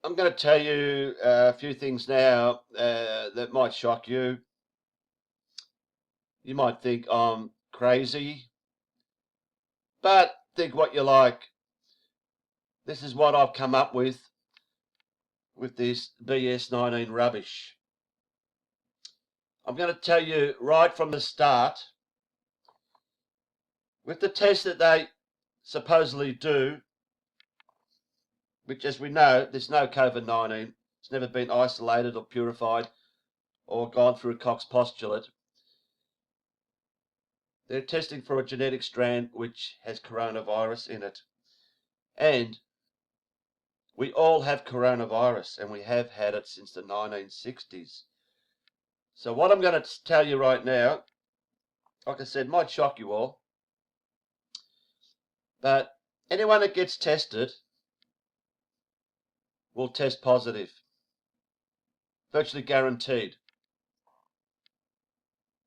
I'm going to tell you a few things now that might shock you. You might think I'm crazy, but think what you like. This is what I've come up with this BS-19 rubbish. I'm going to tell you right from the start, with the test that they supposedly do, which as we know, there's no COVID-19. It's never been isolated or purified or gone through Koch's postulate. They're testing for a genetic strand which has coronavirus in it. And we all have coronavirus, and we have had it since the 1960s. So what I'm going to tell you right now, like I said, might shock you all. But anyone that gets tested will test positive. Virtually guaranteed.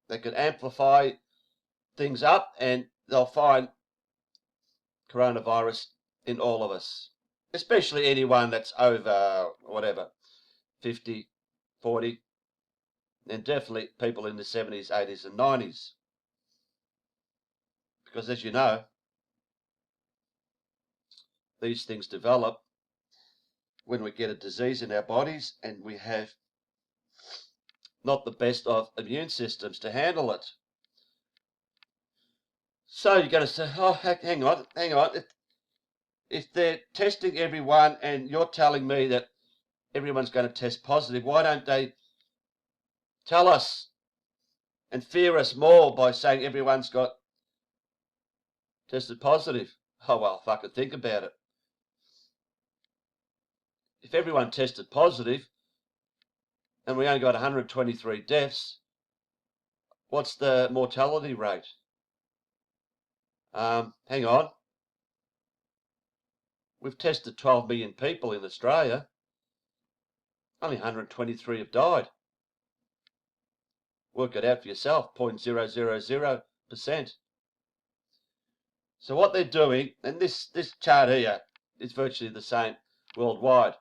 They can amplify things up and they'll find coronavirus in all of us. Especially anyone that's over, whatever, 50, 40, and definitely people in the 70s, 80s and 90s. Because as you know, these things develop when we get a disease in our bodies and we have not the best of immune systems to handle it. So you're going to say, oh, hang on. If they're testing everyone and you're telling me that everyone's going to test positive, why don't they tell us and fear us more by saying everyone's got tested positive? Oh, well, fucking think about it. If everyone tested positive and we only got 123 deaths, what's the mortality rate? Hang on. We've tested 12 million people in Australia. Only 123 have died. Work it out for yourself, 0.000%. So what they're doing, and this chart here is virtually the same worldwide.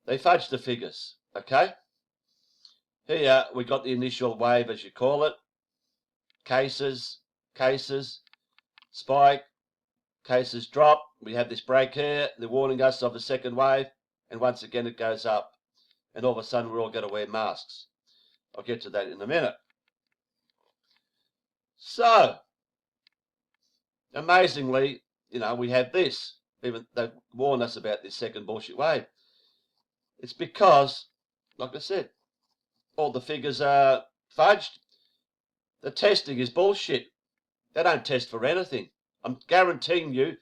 They fudge the figures, okay? Here we got the initial wave, as you call it. Cases, spike, cases drop. We have this break here. They're warning us of a second wave, and once again it goes up. And all of a sudden we're all going to wear masks. I'll get to that in a minute. So, amazingly, we have this. Even they warned us about this second bullshit wave. It's because, like I said, all the figures are fudged. The testing is bullshit. They don't test for anything. I'm guaranteeing you,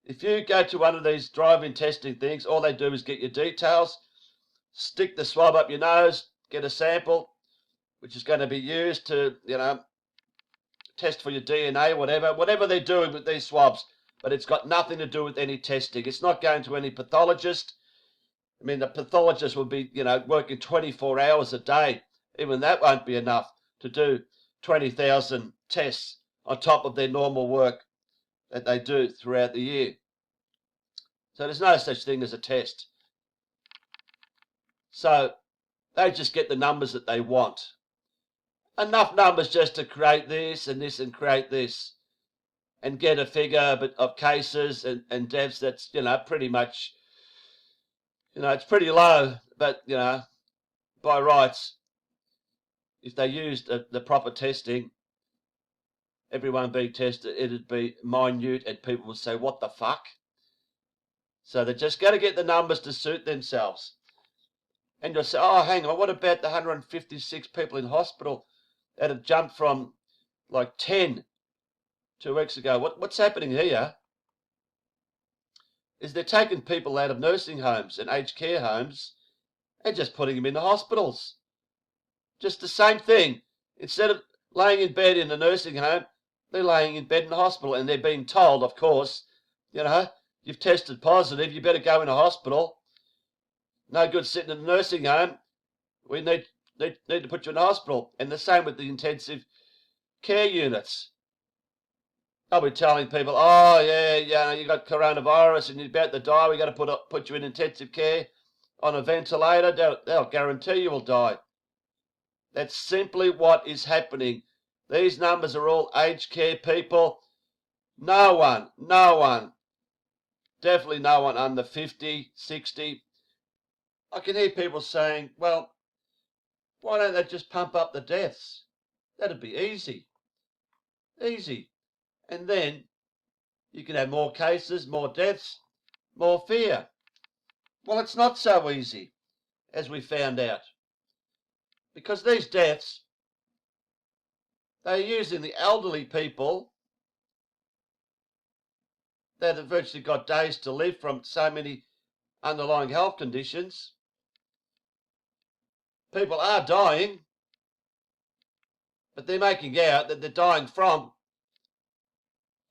if you go to one of these drive-in testing things, all they do is get your details, stick the swab up your nose, get a sample, which is going to be used to, test for your DNA, whatever they're doing with these swabs. But it's got nothing to do with any testing. It's not going to any pathologist. I mean, the pathologist will be, working 24 hours a day. Even that won't be enough to do 20,000 tests on top of their normal work that they do throughout the year. So there's no such thing as a test. So they just get the numbers that they want. Enough numbers just to create this and create this. And get a figure of cases and deaths that's, pretty much, it's pretty low. But, by rights, if they used the proper testing, everyone being tested, it'd be minute and people would say, what the fuck? So they're just going to get the numbers to suit themselves. And you'll say, oh, hang on, what about the 156 people in hospital that have jumped from like 10 2 weeks ago? What's happening here is they're taking people out of nursing homes and aged care homes and just putting them in the hospitals. Just the same thing. Instead of laying in bed in a nursing home, they're laying in bed in the hospital, and they're being told, of course, you've tested positive, you better go in a hospital. No good sitting in a nursing home. We need to put you in a hospital. And the same with the intensive care units. I'll be telling people, oh yeah, you got coronavirus and you're about to die. We got to put you in intensive care on a ventilator. They'll guarantee you will die. That's simply what is happening. These numbers are all aged care people. No one, definitely no one under 50, 60. I can hear people saying, well, why don't they just pump up the deaths? That'd be easy. Easy. And then you can have more cases, more deaths, more fear. Well, it's not so easy, as we found out. Because these deaths, they're using the elderly people that have virtually got days to live from so many underlying health conditions. People are dying, but they're making out that they're dying from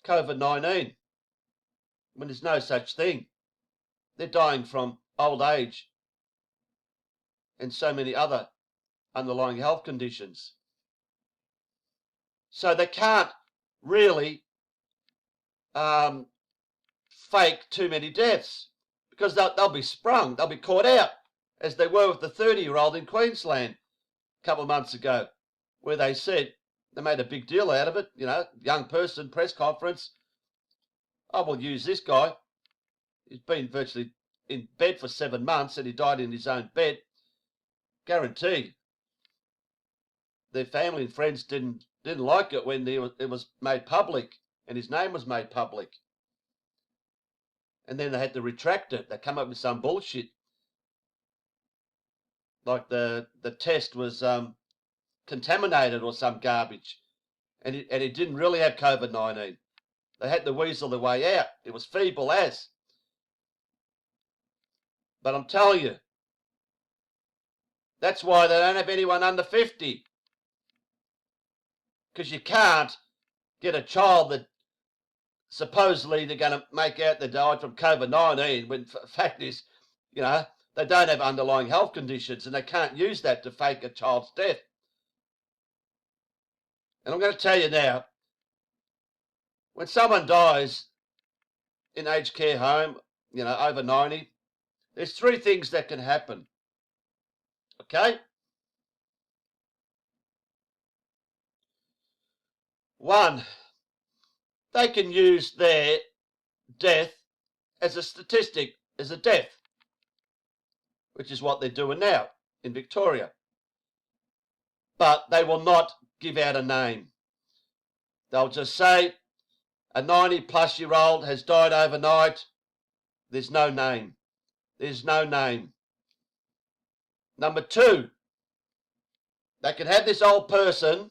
COVID-19 when there's no such thing. They're dying from old age and so many other underlying health conditions. So they can't really fake too many deaths because they'll be sprung, they'll be caught out, as they were with the 30-year-old in Queensland a couple of months ago, where they said, they made a big deal out of it, young person, press conference. I will use this guy. He's been virtually in bed for 7 months and he died in his own bed. Guaranteed. Their family and friends didn't like it when it was made public and his name was made public. And then they had to retract it. They come up with some bullshit. Like the test was contaminated or some garbage. And he didn't really have COVID-19. They had to weasel their way out. It was feeble as. But I'm telling you, that's why they don't have anyone under 50. Because you can't get a child that supposedly they're going to make out they died from COVID-19 when the fact is, they don't have underlying health conditions and they can't use that to fake a child's death. And I'm going to tell you now, when someone dies in aged care home, over 90, there's 3 things that can happen. Okay? 1, they can use their death as a statistic, as a death, which is what they're doing now in Victoria. But they will not give out a name. They'll just say a 90-plus-year-old has died overnight. There's no name. There's no name. Number 2, they can have this old person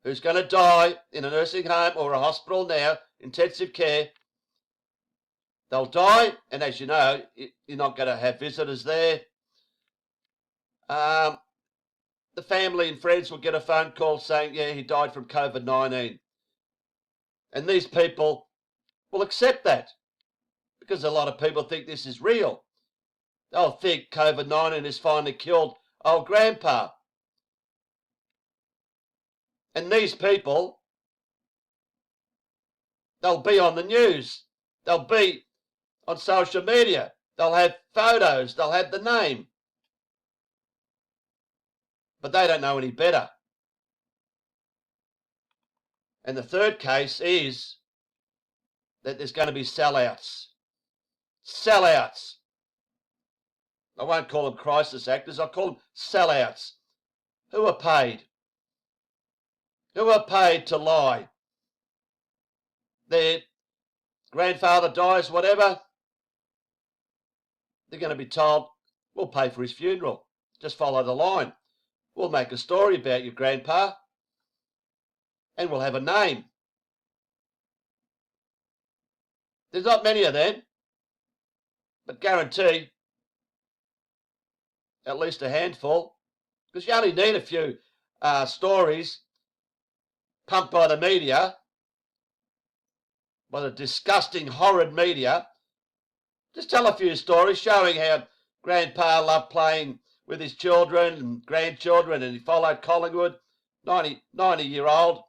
who's going to die in a nursing home or a hospital now, intensive care. They'll die, and as you know, you're not going to have visitors there. The family and friends will get a phone call saying, yeah, he died from COVID-19. And these people will accept that because a lot of people think this is real. They'll think COVID-19 has finally killed old grandpa. And these people, they'll be on the news. They'll be on social media. They'll have photos. They'll have the name. But they don't know any better. And the 3rd case is that there's going to be sellouts. Sellouts. I won't call them crisis actors. I'll call them sellouts. Who are paid? Who are paid to lie? Their grandfather dies, whatever. They're going to be told, we'll pay for his funeral. Just follow the line. We'll make a story about your grandpa. And we'll have a name. There's not many of them. But guarantee at least a handful. Because you only need a few stories pumped by the media, by the disgusting, horrid media. Just tell a few stories showing how grandpa loved playing with his children and grandchildren and he followed Collingwood, 90-year-old.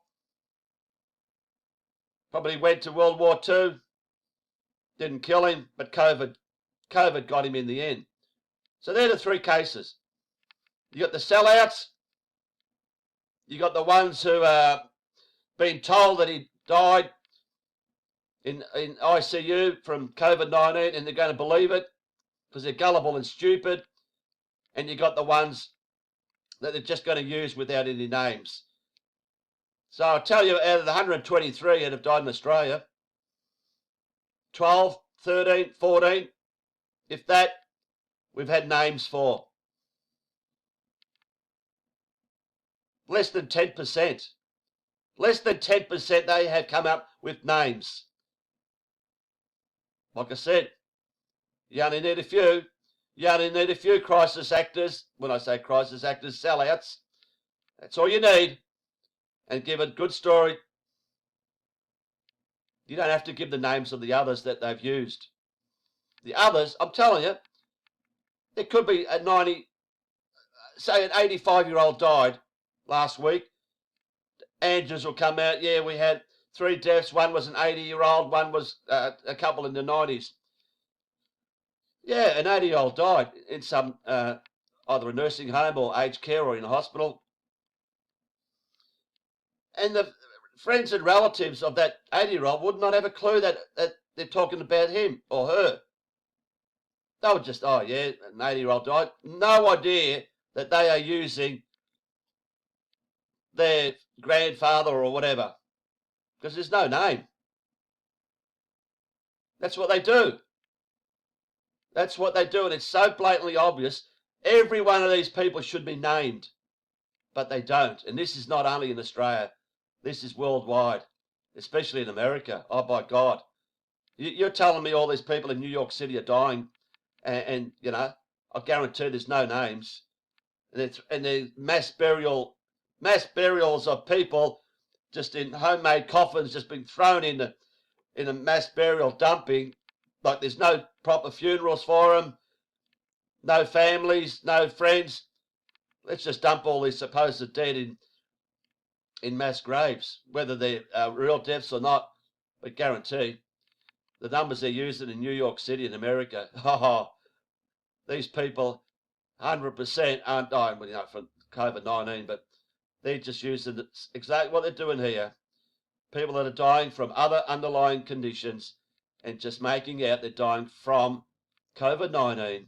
Probably went to World War II. Didn't kill him, but COVID got him in the end. So they're the three cases. You got the sellouts. You got the ones who are being told that he died in ICU from COVID-19 and they're going to believe it because they're gullible and stupid. And you got the ones that they're just going to use without any names. So I'll tell you, out of the 123 that have died in Australia, 12, 13, 14, if that, we've had names for. Less than 10%. Less than 10% they have come up with names. Like I said, you only need a few. You only need a few crisis actors. When I say crisis actors, sellouts. That's all you need. And give a good story. You don't have to give the names of the others that they've used. The others, I'm telling you, there could be a 90, say an 85-year-old died last week. Andrews will come out, yeah, we had 3 deaths. One was an 80-year-old, one was a couple in the 90s. Yeah, an 80-year-old died in some, either a nursing home or aged care or in a hospital. And the friends and relatives of that 80-year-old would not have a clue that they're talking about him or her. They would just, oh yeah, an 80-year-old died. No idea that they are using their grandfather or whatever. Because there's no name. That's what they do. That's what they do, and it's so blatantly obvious. Every one of these people should be named, but they don't. And this is not only in Australia. This is worldwide, especially in America. Oh, by God. You're telling me all these people in New York City are dying, and you know, I guarantee there's no names. And there's mass burials of people just in homemade coffins, just being thrown in a mass burial dumping. Like there's no proper funerals for them, no families, no friends. Let's just dump all these supposed dead in mass graves, whether they're real deaths or not. I guarantee the numbers they're using in New York City in America. Oh, these people 100% aren't dying, well, you know, from COVID-19, but they're just using exactly what they're doing here. People that are dying from other underlying conditions and just making out they're dying from COVID-19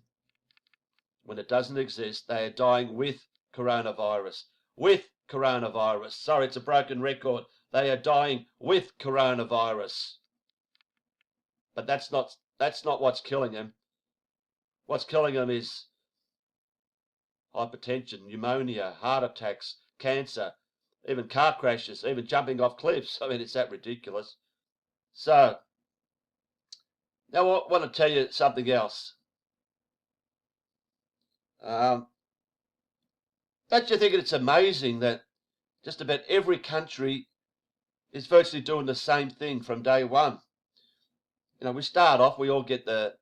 when it doesn't exist. They are dying with coronavirus. With coronavirus. Sorry, it's a broken record. They are dying with coronavirus. But that's not what's killing them. What's killing them is hypertension, pneumonia, heart attacks, cancer, even car crashes, even jumping off cliffs. I mean, it's that ridiculous. So, now I want to tell you something else. Don't you think it's amazing that just about every country is virtually doing the same thing from day one? You know, we start off, we all get the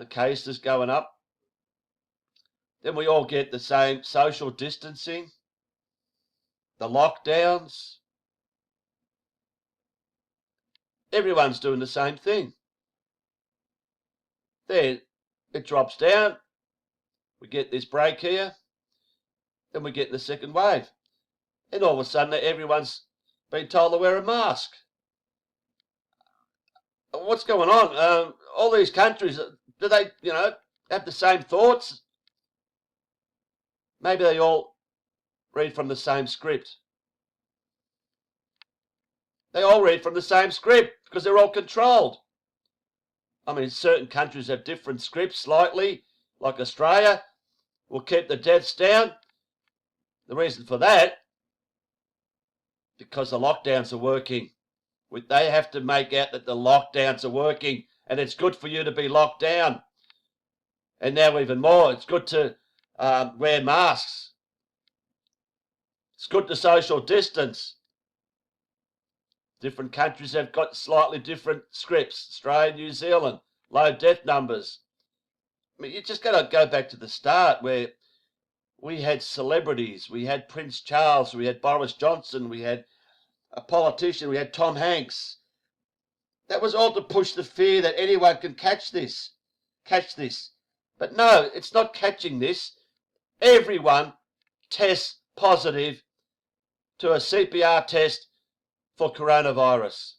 cases going up. Then we all get the same social distancing, the lockdowns. Everyone's doing the same thing. Then it drops down. We get this break here. Then we get the second wave. And all of a sudden everyone's been told to wear a mask. What's going on? All these countries, do they, have the same thoughts? Maybe they all read from the same script. They all read from the same script because they're all controlled. I mean, certain countries have different scripts slightly, like Australia will keep the deaths down. The reason for that, because the lockdowns are working. They have to make out that the lockdowns are working and it's good for you to be locked down. And now even more, it's good to wear masks. It's good to social distance. Different countries have got slightly different scripts. Australia, New Zealand, low death numbers. I mean, you just got to go back to the start where we had celebrities. We had Prince Charles. We had Boris Johnson. We had a politician. We had Tom Hanks. That was all to push the fear that anyone can catch this. But no, it's not catching this. Everyone tests positive to a CPR test for coronavirus.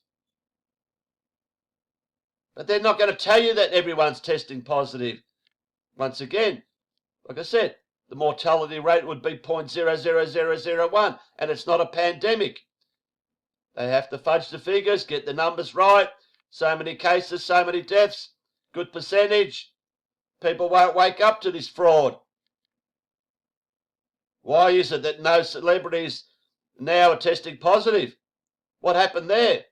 But they're not going to tell you that everyone's testing positive. Once again, like I said, the mortality rate would be 0.00001, and it's not a pandemic. They have to fudge the figures, get the numbers right. So many cases, so many deaths, good percentage. People won't wake up to this fraud. Why is it that no celebrities now are testing positive? What happened there?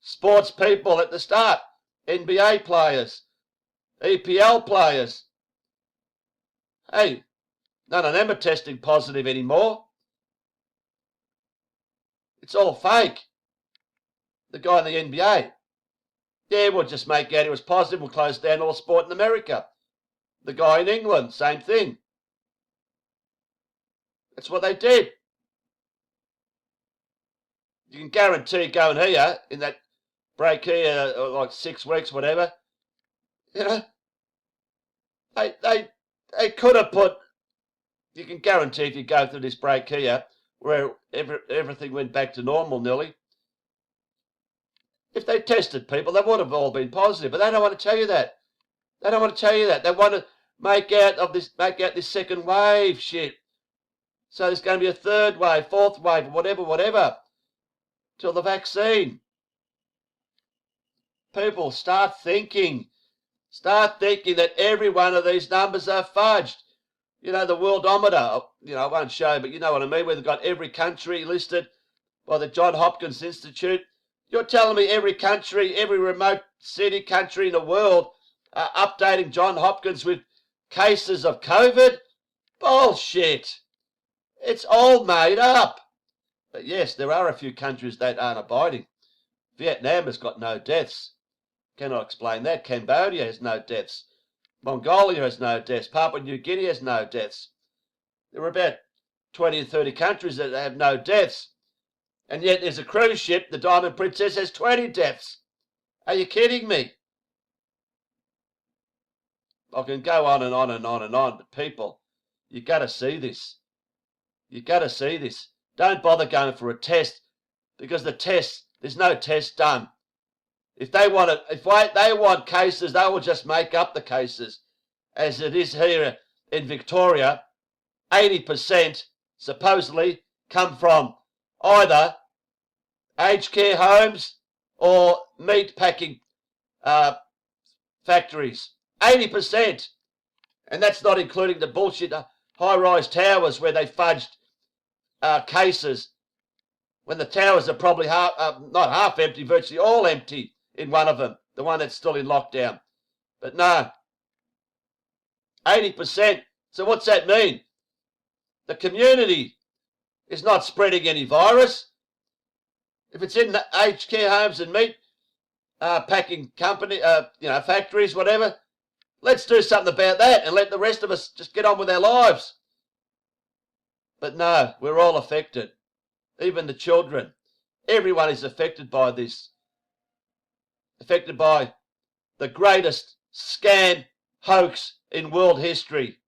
Sports people at the start, NBA players, EPL players. Hey, none of them are testing positive anymore. It's all fake. The guy in the NBA, yeah, we'll just make out he was positive, we'll close down all sport in America. The guy in England, same thing. That's what they did. You can guarantee going here, in that break here, like 6 weeks, whatever, you know, they could have put, you can guarantee if you go through this break here, where everything went back to normal nearly, if they tested people, they would have all been positive. But they don't want to tell you that. They don't want to tell you that. They want to make out this second wave shit. So there's going to be a third wave, fourth wave, whatever, till the vaccine. People, start thinking. Start thinking that every one of these numbers are fudged. You know, the worldometer, you know, I won't show, but you know what I mean, where they've got every country listed by the Johns Hopkins Institute. You're telling me every country, every remote city country in the world are updating Johns Hopkins with cases of COVID? Bullshit. It's all made up. But yes, there are a few countries that aren't abiding. Vietnam has got no deaths. Cannot explain that. Cambodia has no deaths. Mongolia has no deaths. Papua New Guinea has no deaths. There are about 20 or 30 countries that have no deaths. And yet there's a cruise ship, the Diamond Princess, has 20 deaths. Are you kidding me? I can go on and on and on and on, but people, you got to see this. You got to see this. Don't bother going for a test, because the test, there's no test done. If they want cases, they will just make up the cases. As it is here in Victoria, 80% supposedly come from either aged care homes or meat packing factories. 80%. And that's not including the bullshit high-rise towers where they fudged cases when the towers are probably not half empty, virtually all empty in one of them, the one that's still in lockdown. But no, 80%. So what's that mean? The community is not spreading any virus. If it's in the aged care homes and meat packing company, factories, whatever, let's do something about that and let the rest of us just get on with our lives. But no, we're all affected. Even the children. Everyone is affected by this. Affected by the greatest scam hoax in world history.